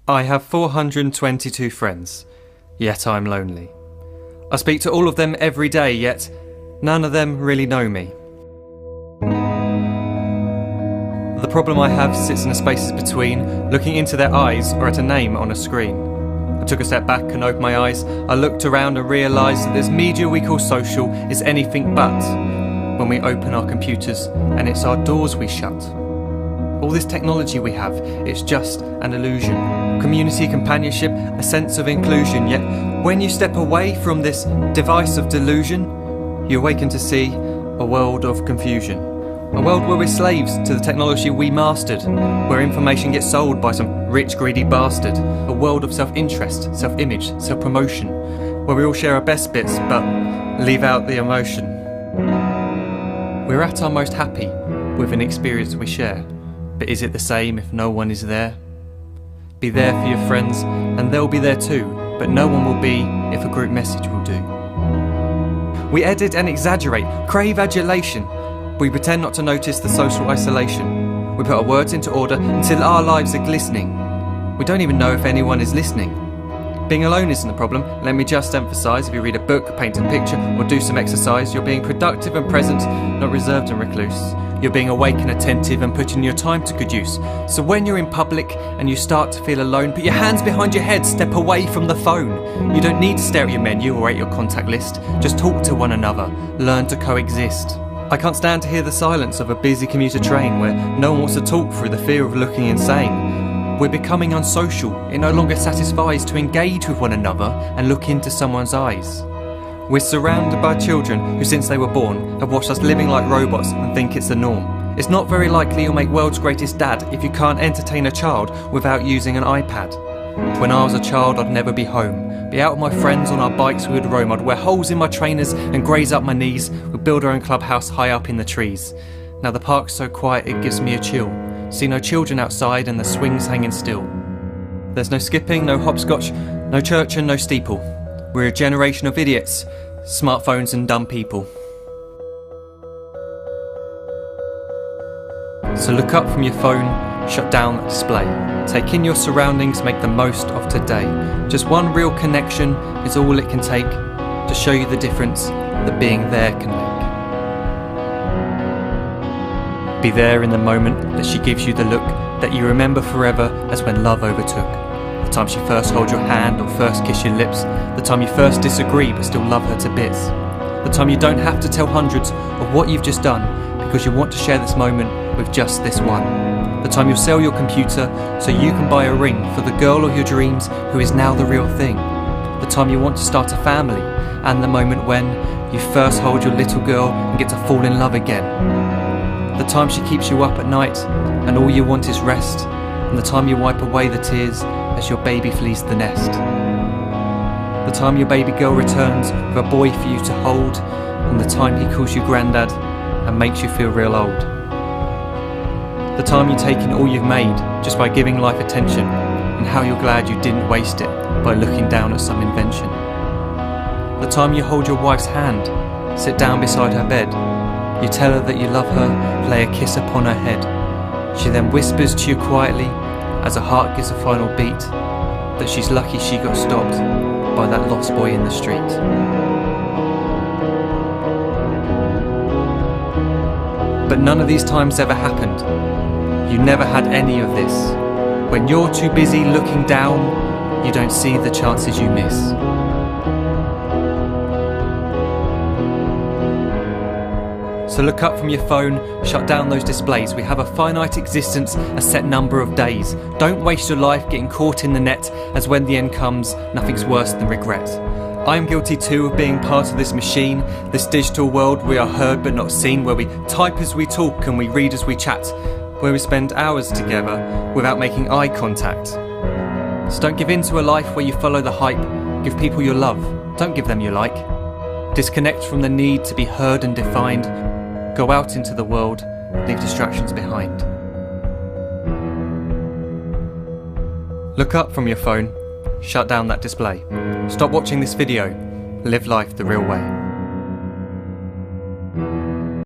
I have 422 friends, yet I'm lonely. I speak to all of them every day, yet none of them really know me. The problem I have sits in the spaces between looking into their eyes or at a name on a screen. I took a step back and opened my eyes. I looked around and realised that this media we call social is anything but when we open our computers and it's our doors we shut. All this technology we have, it's just an illusion. Community, companionship, a sense of inclusion. Yet when you step away from this device of delusion, you awaken to see a world of confusion. A world where we're slaves to the technology we mastered, where information gets sold by some rich, greedy bastard. A world of self-interest, self-image, self-promotion, where we all share our best bits but leave out the emotion. We're at our most happy with an experience we share. But is it the same if no one is there? Be there for your friends and they'll be there too, but no one will be if a group message will do. We edit and exaggerate, crave adulation. We pretend not to notice the social isolation. We put our words into order until our lives are glistening. We don't even know if anyone is listening. Being alone isn't the problem. Let me just emphasise, if you read a book, paint a picture or do some exercise, you're being productive and present, not reserved and recluse. You're being awake and attentive and putting your time to good use. So when you're in public and you start to feel alone, put your hands behind your head, step away from the phone. You don't need to stare at your menu or at your contact list. Just talk to one another, learn to coexist. I can't stand to hear the silence of a busy commuter train where no one wants to talk through the fear of looking insane. We're becoming unsocial. It no longer satisfies to engage with one another and look into someone's eyes. We're surrounded by children who, since they were born, have watched us living like robots and think it's the norm. It's not very likely you'll make world's greatest dad if you can't entertain a child without using an iPad. When I was a child, I'd never be home. Be out with my friends on our bikes, we would roam. I'd wear holes in my trainers and graze up my knees. We'd build our own clubhouse high up in the trees. Now the park's so quiet it gives me a chill. See no children outside and the swings hanging still. There's no skipping, no hopscotch, no church and no steeple. We're a generation of idiots, smartphones and dumb people. So look up from your phone, shut down the display. Take in your surroundings, make the most of today. Just one real connection is all it can take to show you the difference that being there can make. Be there in the moment that she gives you the look that you remember forever as when love overtook. The time she first holds your hand or first kiss your lips. The time you first disagree but still love her to bits. The time you don't have to tell hundreds of what you've just done because you want to share this moment with just this one. The time you'll sell your computer so you can buy a ring for the girl of your dreams who is now the real thing. The time you want to start a family and the moment when you first hold your little girl and get to fall in love again. The time she keeps you up at night and all you want is rest. And the time you wipe away the tears as your baby flees the nest. The time your baby girl returns with a boy for you to hold, and the time he calls you granddad and makes you feel real old. The time you take in all you've made just by giving life attention, and how you're glad you didn't waste it by looking down at some invention. The time you hold your wife's hand, sit down beside her bed, you tell her that you love her, lay a kiss upon her head. She then whispers to you quietly, as her heart gives a final beat, that she's lucky she got stopped by that lost boy in the street. But none of these times ever happened. You never had any of this. When you're too busy looking down, you don't see the chances you miss. So look up from your phone, shut down those displays. We have a finite existence, a set number of days. Don't waste your life getting caught in the net, as when the end comes, nothing's worse than regret. I am guilty too of being part of this machine, this digital world we are heard but not seen, where we type as we talk and we read as we chat, where we spend hours together without making eye contact. So don't give in to a life where you follow the hype. Give people your love, don't give them your like. Disconnect from the need to be heard and defined. Go out into the world, leave distractions behind. Look up from your phone, shut down that display. Stop watching this video, live life the real way.